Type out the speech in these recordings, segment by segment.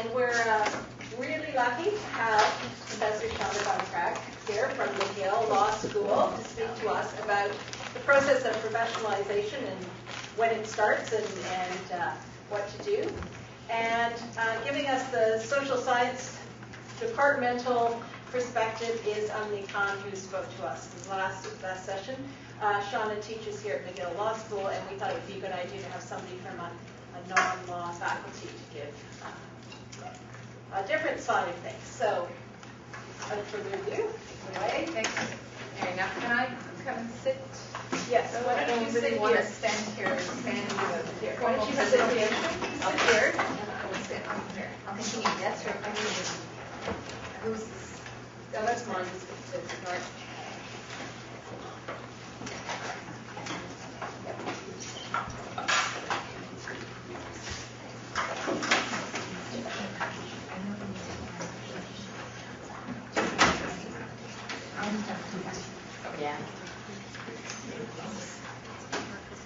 and we're really lucky to have Professor Shauna Van Praagh here from McGill Law School to speak to us about the process of professionalization and when it starts and what to do. And giving us the social science departmental perspective is Ummni Khan, who spoke to us in the last session. Shauna teaches here at McGill Law School, and we thought it would be a good idea to have somebody from a non-law faculty to give a different side of things. So, without further ado, okay, thanks. Okay, now can I come and sit? Yes. So why don't you sit want here? Stand here. Stand here. Why don't you sit here? Up here. And I will sit up here. I'll continue. That's right. Who's? Oh, that's mine. Right. Yeah.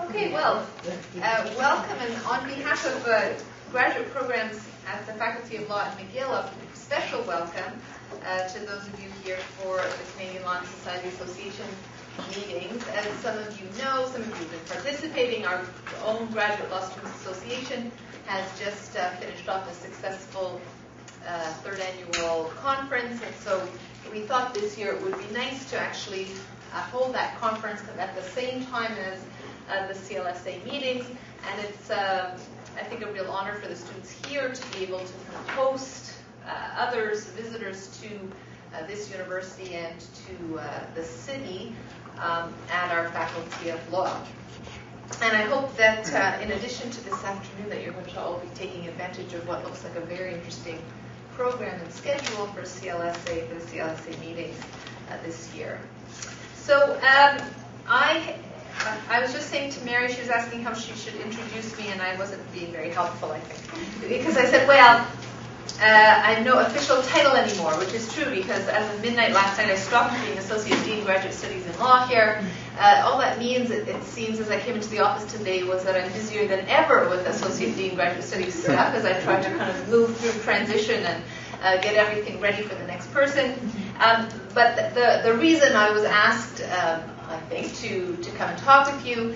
Okay, well, welcome, and on behalf of graduate programs at the Faculty of Law at McGill, a special welcome to those of you here for the Canadian Law and Society Association meetings. As some of you know, some of you have been participating, our own Graduate Law Students Association has just finished off a successful third annual conference, and so we thought this year it would be nice to actually hold that conference at the same time as the CLSA meetings, and it's, I think, a real honor for the students here to be able to host others, visitors to this university and to the city at our Faculty of Law. And I hope that in addition to this afternoon that you're going to all be taking advantage of what looks like a very interesting program and schedule for CLSA, for the CLSA meetings this year. So I was just saying to Mary, she was asking how she should introduce me, and I wasn't being very helpful, I think. Because I said, well, I have no official title anymore, which is true, because as of midnight last night I stopped being Associate Dean Graduate Studies in Law here. All that means, it seems, as I came into the office today, was that I'm busier than ever with Associate Dean Graduate Studies stuff, as I try to kind of move through transition and get everything ready for the next person. But the reason I was asked, I think, to come and talk with you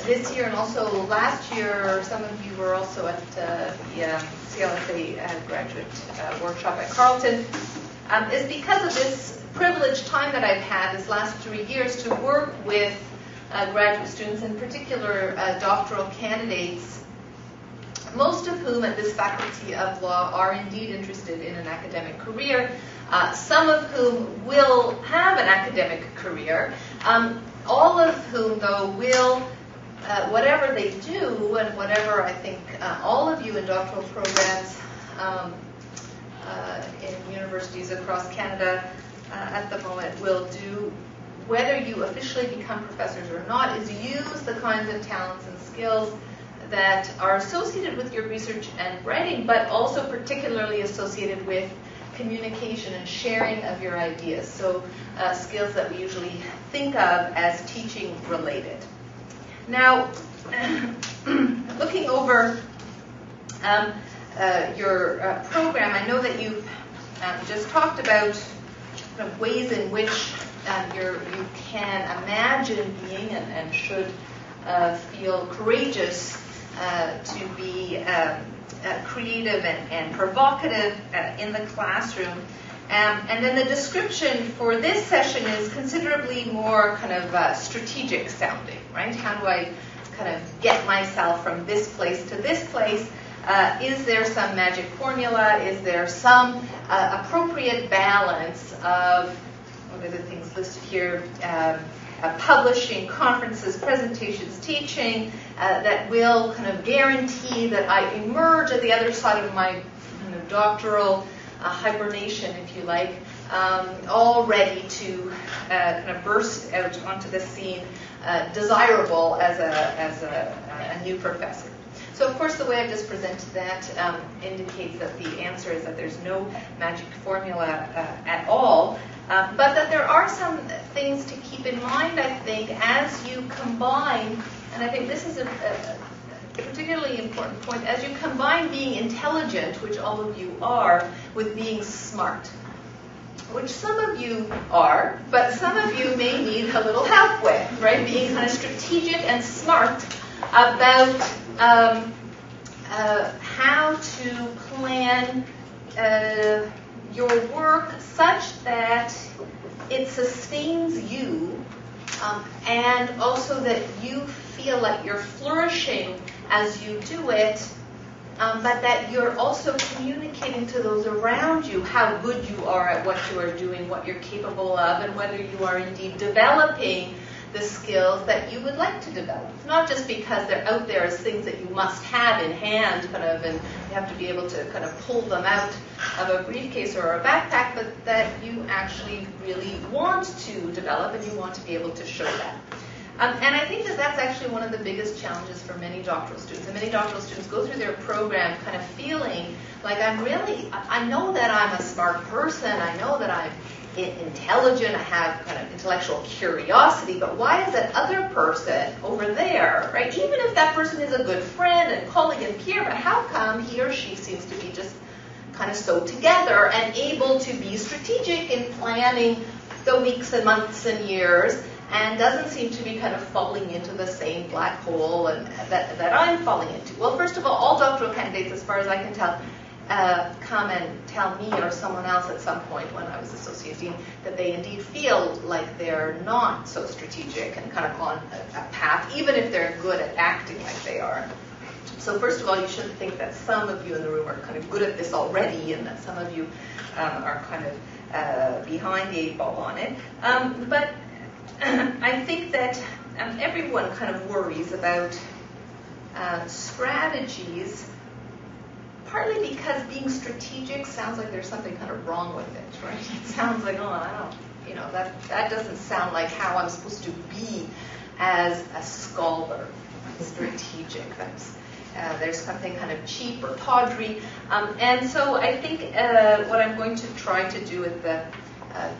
this year and also last year, some of you were also at the CLSA Graduate Workshop at Carlton, is because of this privileged time that I've had this last 3 years to work with graduate students, in particular doctoral candidates, most of whom at this Faculty of Law are indeed interested in an academic career, some of whom will have an academic career, all of whom, though, will, whatever they do, and whatever I think all of you in doctoral programs in universities across Canada at the moment will do, whether you officially become professors or not, is use the kinds of talents and skills that are associated with your research and writing, but also particularly associated with communication and sharing of your ideas. So skills that we usually think of as teaching related. Now, looking over your program, I know that you've just talked about kind of ways in which you can imagine being and should feel courageous to be creative and provocative in the classroom. And then the description for this session is considerably more kind of strategic sounding, right? How do I kind of get myself from this place to this place? Is there some magic formula? Is there some appropriate balance of, what are the things listed here, publishing, conferences, presentations, teaching, that will kind of guarantee that I emerge at the other side of my kind of doctoral hibernation, if you like, all ready to kind of burst out onto the scene, desirable as a new professor. So, of course, the way I've just presented that indicates that the answer is that there's no magic formula at all, but that there are some things to keep in mind, I think, as you combine, and I think this is particularly important point, as you combine being intelligent, which all of you are, with being smart, which some of you are, but some of you may need a little help with, right? Being kind of strategic and smart about how to plan your work such that it sustains you, and also that you feel like you're flourishing as you do it, but that you're also communicating to those around you how good you are at what you are doing, what you're capable of, and whether you are indeed developing the skills that you would like to develop. Not just because they're out there as things that you must have in hand, kind of, and you have to be able to kind of pull them out of a briefcase or a backpack, but that you actually really want to develop and you want to be able to show that. And I think that that's actually one of the biggest challenges for many doctoral students. And many doctoral students go through their program kind of feeling like I know that I'm a smart person, I know that I'm intelligent, I have kind of intellectual curiosity, but why is that other person over there, right? Even if that person is a good friend and colleague and peer, but how come he or she seems to be just kind of so together and able to be strategic in planning the weeks and months and years, and doesn't seem to be kind of falling into the same black hole and that I'm falling into? Well, first of all doctoral candidates, as far as I can tell, come and tell me or someone else at some point when I was associate dean that they indeed feel like they're not so strategic and kind of on a path, even if they're good at acting like they are. So first of all, you shouldn't think that some of you in the room are kind of good at this already and that some of you are kind of behind the 8 ball on it. But I think that everyone kind of worries about strategies, partly because being strategic sounds like there's something kind of wrong with it, right? It sounds like, that doesn't sound like how I'm supposed to be as a scholar, strategic. There's something kind of cheap or tawdry. And so I think what I'm going to try to do with the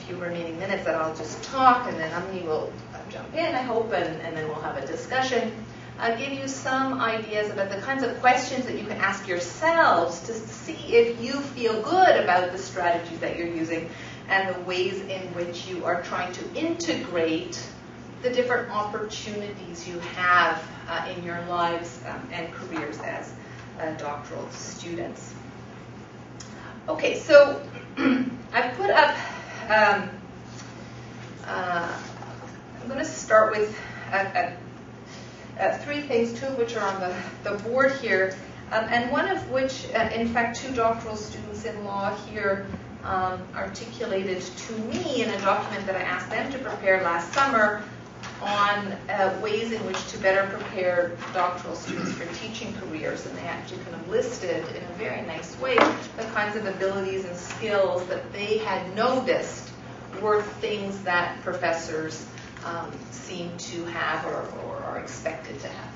few remaining minutes that I'll just talk, and then Ummni will jump in, I hope, and then we'll have a discussion. I'll give you some ideas about the kinds of questions that you can ask yourselves to see if you feel good about the strategies that you're using and the ways in which you are trying to integrate the different opportunities you have in your lives and careers as doctoral students. Okay, so I've put up, I'm going to start with 3 things, 2 of which are on the board here, and one of which, in fact, 2 doctoral students in law here articulated to me in a document that I asked them to prepare last summer on ways in which to better prepare doctoral students for teaching careers. And they actually kind of listed in a very nice way the kinds of abilities and skills that they had noticed were things that professors seem to have or are expected to have.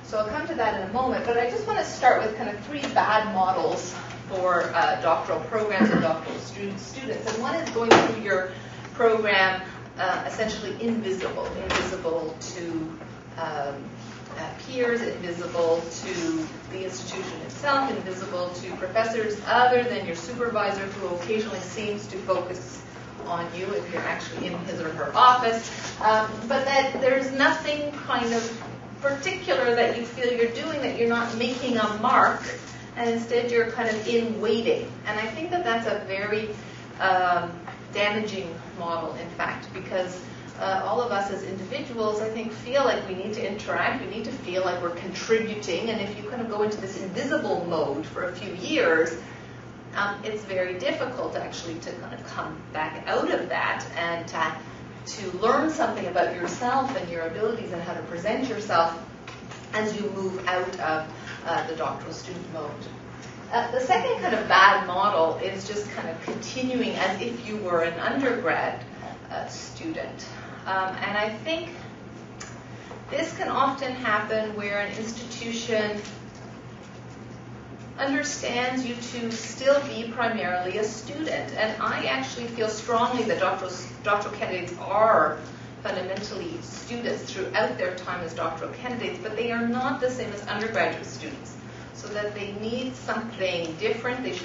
So I'll come to that in a moment, but I just want to start with kind of 3 bad models for doctoral programs and doctoral students. And one is going through your program essentially invisible to peers, invisible to the institution itself, invisible to professors other than your supervisor, who occasionally seems to focus on you if you're actually in his or her office, but that there's nothing kind of particular that you feel you're doing, that you're not making a mark, and instead you're kind of in waiting. And I think that that's a very damaging model, in fact, because all of us as individuals, I think, feel like we need to interact, we need to feel like we're contributing, and if you kind of go into this invisible mode for a few years, it's very difficult actually to kind of come back out of that and to learn something about yourself and your abilities and how to present yourself as you move out of the doctoral student mode. The second kind of bad model is just kind of continuing as if you were an undergrad student. And I think this can often happen where an institution understands you to still be primarily a student. And I actually feel strongly that doctoral candidates are fundamentally students throughout their time as doctoral candidates, but they are not the same as undergraduate students. So that they need something different. They should